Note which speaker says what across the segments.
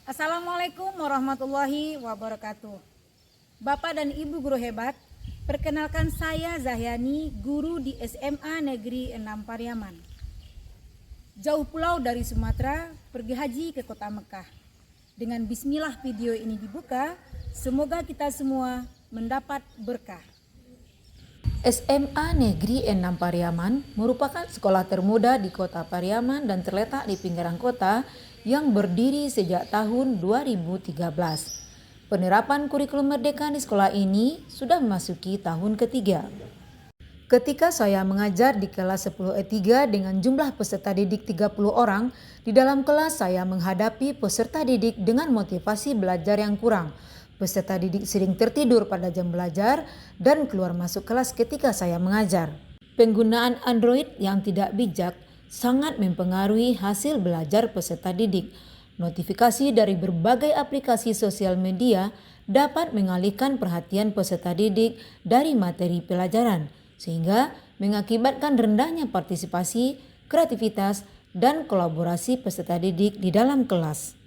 Speaker 1: Assalamualaikum warahmatullahi wabarakatuh. Bapak dan Ibu guru hebat, perkenalkan saya Zahyani, guru di SMA Negeri 6 Pariaman. Jauh pulau dari Sumatera, pergi haji ke kota Mekah. Dengan bismillah video ini dibuka, semoga kita semua mendapat berkah.
Speaker 2: SMA Negeri 6 Pariaman merupakan sekolah termuda di kota Pariaman dan terletak di pinggiran kota yang berdiri sejak tahun 2013. Penerapan kurikulum merdeka di sekolah ini sudah memasuki tahun ketiga. Ketika saya mengajar di kelas 10E3 dengan jumlah peserta didik 30 orang, di dalam kelas saya menghadapi peserta didik dengan motivasi belajar yang kurang. Peserta didik sering tertidur pada jam belajar dan keluar masuk kelas ketika saya mengajar. Penggunaan Android yang tidak bijak sangat mempengaruhi hasil belajar peserta didik. Notifikasi dari berbagai aplikasi sosial media dapat mengalihkan perhatian peserta didik dari materi pelajaran, sehingga mengakibatkan rendahnya partisipasi, kreativitas, dan kolaborasi peserta didik di dalam kelas.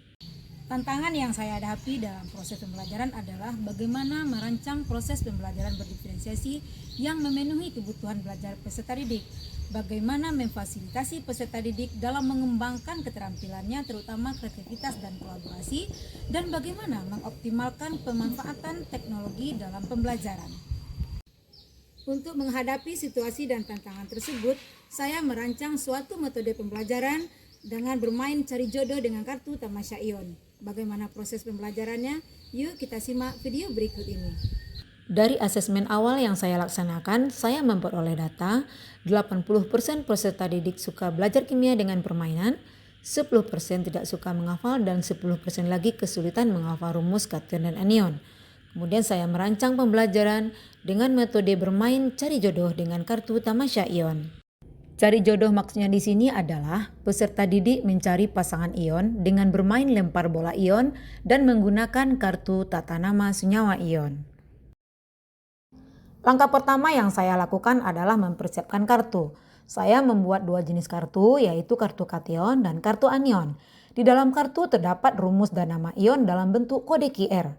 Speaker 1: Tantangan yang saya hadapi dalam proses pembelajaran adalah bagaimana merancang proses pembelajaran berdiferensiasi yang memenuhi kebutuhan belajar peserta didik. Bagaimana memfasilitasi peserta didik dalam mengembangkan keterampilannya terutama kreativitas dan kolaborasi, dan bagaimana mengoptimalkan pemanfaatan teknologi dalam pembelajaran. Untuk menghadapi situasi dan tantangan tersebut, saya merancang suatu metode pembelajaran dengan bermain cari jodoh dengan kartu Tamasya Ion. Bagaimana proses pembelajarannya? Yuk kita simak video berikut ini.
Speaker 2: Dari asesmen awal yang saya laksanakan, saya memperoleh data 80% peserta didik suka belajar kimia dengan permainan, 10% tidak suka menghafal, dan 10% lagi kesulitan menghafal rumus kation dan anion. Kemudian saya merancang pembelajaran dengan metode bermain cari jodoh dengan kartu Tamasya Ion. Cari jodoh maksudnya di sini adalah peserta didik mencari pasangan ion dengan bermain lempar bola ion dan menggunakan kartu tata nama senyawa ion. Langkah pertama yang saya lakukan adalah mempersiapkan kartu. Saya membuat dua jenis kartu, yaitu kartu kation dan kartu anion. Di dalam kartu terdapat rumus dan nama ion dalam bentuk kode QR.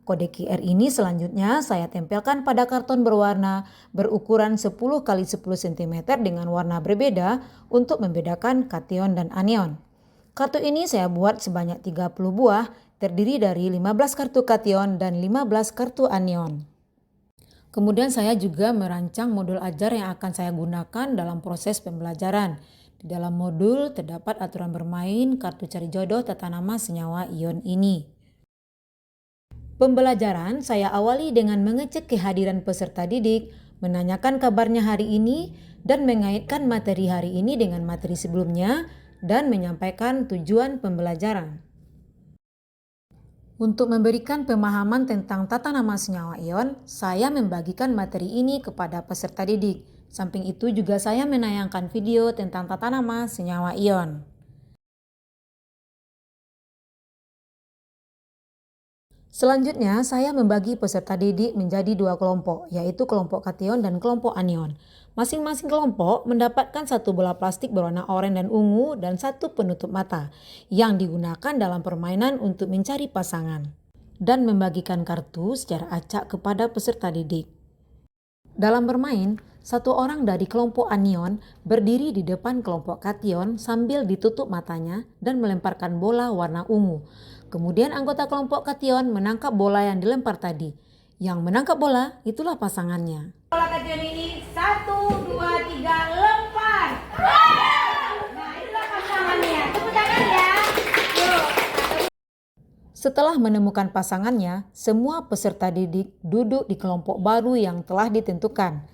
Speaker 2: Kode QR ini selanjutnya saya tempelkan pada karton berwarna berukuran 10 x 10 cm dengan warna berbeda untuk membedakan kation dan anion. Kartu ini saya buat sebanyak 30 buah, terdiri dari 15 kartu kation dan 15 kartu anion. Kemudian saya juga merancang modul ajar yang akan saya gunakan dalam proses pembelajaran. Di dalam modul terdapat aturan bermain kartu cari jodoh tata nama senyawa ion ini. Pembelajaran saya awali dengan mengecek kehadiran peserta didik, menanyakan kabarnya hari ini, dan mengaitkan materi hari ini dengan materi sebelumnya, dan menyampaikan tujuan pembelajaran. Untuk memberikan pemahaman tentang tata nama senyawa ion, saya membagikan materi ini kepada peserta didik. Samping itu juga saya menayangkan video tentang tata nama senyawa ion. Selanjutnya, saya membagi peserta didik menjadi dua kelompok, yaitu kelompok kation dan kelompok anion. Masing-masing kelompok mendapatkan satu bola plastik berwarna oranye dan ungu dan satu penutup mata yang digunakan dalam permainan untuk mencari pasangan dan membagikan kartu secara acak kepada peserta didik. Dalam bermain, satu orang dari kelompok anion berdiri di depan kelompok kation sambil ditutup matanya dan melemparkan bola warna ungu. Kemudian anggota kelompok kation menangkap bola yang dilempar tadi. Yang menangkap bola itulah pasangannya.
Speaker 1: Bola kation ini 1, 2, 3 lempar. Nah, itulah pasangannya. Tepuk tangan ya. Yuk.
Speaker 2: Setelah menemukan pasangannya, semua peserta didik duduk di kelompok baru yang telah ditentukan.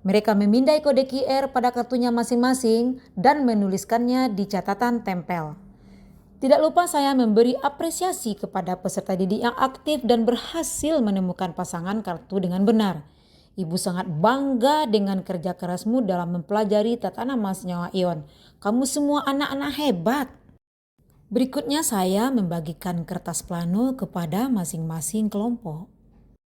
Speaker 2: Mereka memindai kode QR pada kartunya masing-masing dan menuliskannya di catatan tempel. Tidak lupa saya memberi apresiasi kepada peserta didik yang aktif dan berhasil menemukan pasangan kartu dengan benar. Ibu sangat bangga dengan kerja kerasmu dalam mempelajari tata nama senyawa ion. Kamu semua anak-anak hebat. Berikutnya saya membagikan kertas plano kepada masing-masing kelompok.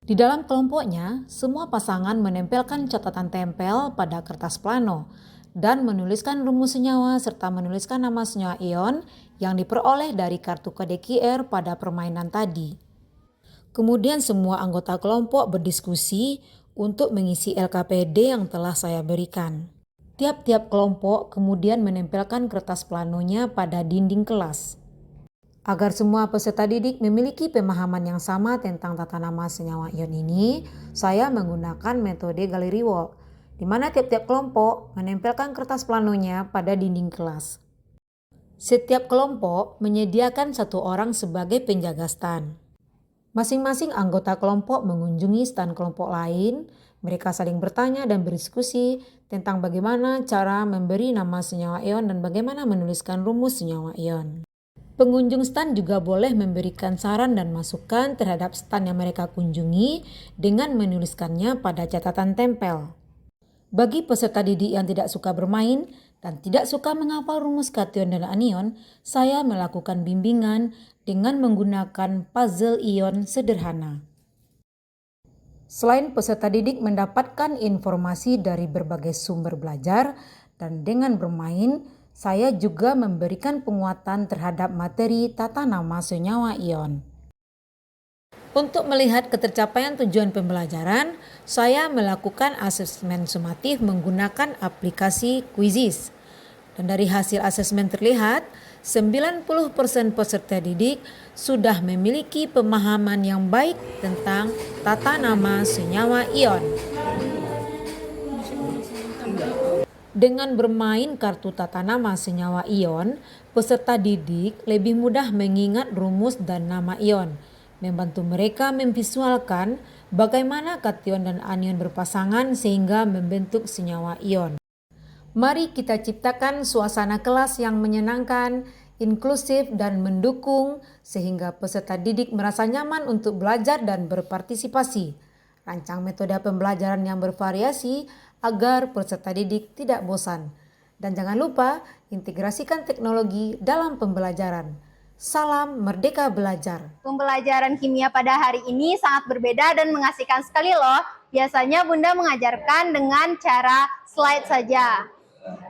Speaker 2: Di dalam kelompoknya, semua pasangan menempelkan catatan tempel pada kertas plano. dan menuliskan rumus senyawa serta menuliskan nama senyawa ion yang diperoleh dari kartu kode QR pada permainan tadi. Kemudian semua anggota kelompok berdiskusi untuk mengisi LKPD yang telah saya berikan. Tiap-tiap kelompok kemudian menempelkan kertas planonya pada dinding kelas. Agar semua peserta didik memiliki pemahaman yang sama tentang tata nama senyawa ion ini, saya menggunakan metode gallery walk, di mana tiap-tiap kelompok menempelkan kertas planonya pada dinding kelas. Setiap kelompok menyediakan satu orang sebagai penjaga stand. Masing-masing anggota kelompok mengunjungi stand kelompok lain, mereka saling bertanya dan berdiskusi tentang bagaimana cara memberi nama senyawa ion dan bagaimana menuliskan rumus senyawa ion. Pengunjung stand juga boleh memberikan saran dan masukan terhadap stand yang mereka kunjungi dengan menuliskannya pada catatan tempel. Bagi peserta didik yang tidak suka bermain dan tidak suka menghafal rumus kation dan anion, saya melakukan bimbingan dengan menggunakan puzzle ion sederhana. Selain peserta didik mendapatkan informasi dari berbagai sumber belajar dan dengan bermain, saya juga memberikan penguatan terhadap materi tata nama senyawa ion. Untuk melihat ketercapaian tujuan pembelajaran, saya melakukan asesmen sumatif menggunakan aplikasi Quizizz. Dan dari hasil asesmen terlihat, 90% peserta didik sudah memiliki pemahaman yang baik tentang tata nama senyawa ion. Dengan bermain kartu tata nama senyawa ion, peserta didik lebih mudah mengingat rumus dan nama ion, membantu mereka memvisualkan bagaimana kation dan anion berpasangan sehingga membentuk senyawa ion. Mari kita ciptakan suasana kelas yang menyenangkan, inklusif dan mendukung sehingga peserta didik merasa nyaman untuk belajar dan berpartisipasi. Rancang metode pembelajaran yang bervariasi agar peserta didik tidak bosan. Dan jangan lupa integrasikan teknologi dalam pembelajaran. Salam Merdeka Belajar.
Speaker 3: Pembelajaran kimia pada hari ini sangat berbeda dan mengasihkan sekali loh. Biasanya Bunda mengajarkan dengan cara slide saja.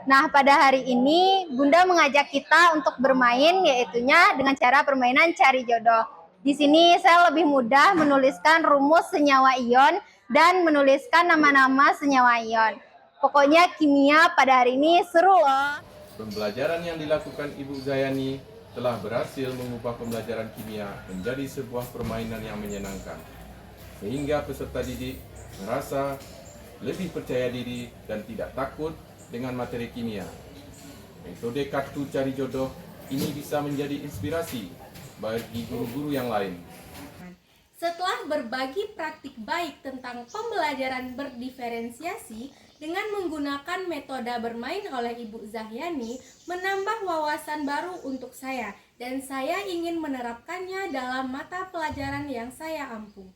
Speaker 3: Nah, pada hari ini Bunda mengajak kita untuk bermain, yaitunya dengan cara permainan cari jodoh. Di sini saya lebih mudah menuliskan rumus senyawa ion dan menuliskan nama-nama senyawa ion. Pokoknya kimia pada hari ini seru loh.
Speaker 4: Pembelajaran yang dilakukan Ibu Zayani telah berhasil mengubah pembelajaran kimia menjadi sebuah permainan yang menyenangkan. Sehingga peserta didik merasa lebih percaya diri dan tidak takut dengan materi kimia. Metode kartu cari jodoh ini bisa menjadi inspirasi bagi guru-guru yang lain.
Speaker 5: Setelah berbagi praktik baik tentang pembelajaran berdiferensiasi dengan menggunakan metode bermain oleh Ibu Zahyani, menambah wawasan baru untuk saya dan saya ingin menerapkannya dalam mata pelajaran yang saya ampu.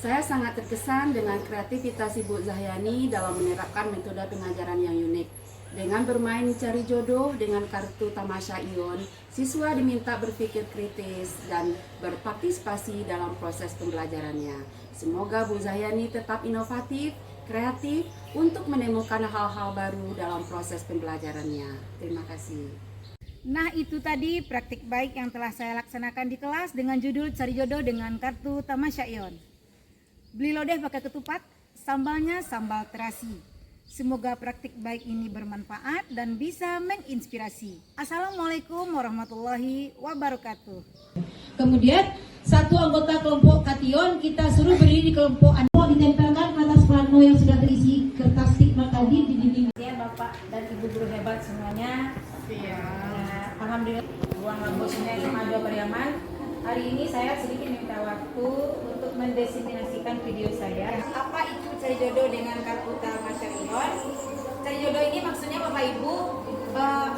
Speaker 6: Saya sangat terkesan dengan kreativitas Ibu Zahyani dalam menerapkan metode pengajaran yang unik. Dengan bermain cari jodoh dengan kartu tamasya ion, siswa diminta berpikir kritis dan berpartisipasi dalam proses pembelajarannya. Semoga Bu Zahyani tetap inovatif, kreatif untuk menemukan hal-hal baru dalam proses pembelajarannya. Terima kasih.
Speaker 1: Nah, itu tadi praktik baik yang telah saya laksanakan di kelas dengan judul Cari Jodoh dengan kartu tamasya ion. Beli lodeh pakai ketupat, sambalnya sambal terasi. Semoga praktik baik ini bermanfaat dan bisa menginspirasi. Assalamualaikum warahmatullahi wabarakatuh.
Speaker 7: Kemudian satu anggota kelompok kation kita suruh berdiri di kelompok anion, ditempelkan kertas plano yang sudah terisi kertas stigma tadi di dinding.
Speaker 1: Ya Bapak dan Ibu guru hebat semuanya. Alhamdulillah ruang Lambosnya SMA 2 Pariaman. Hari ini saya sedikit minta waktu untuk mendesimasikan video saya. Apa itu cari jodoh dengan kartu tamasya ion? Cari jodoh ini maksudnya Bapak Ibu,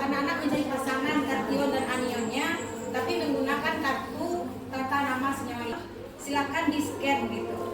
Speaker 1: anak-anak mencari pasangan kation dan anionnya, tapi menggunakan kartu tata nama senyawa ion. Silakan di scan gitu.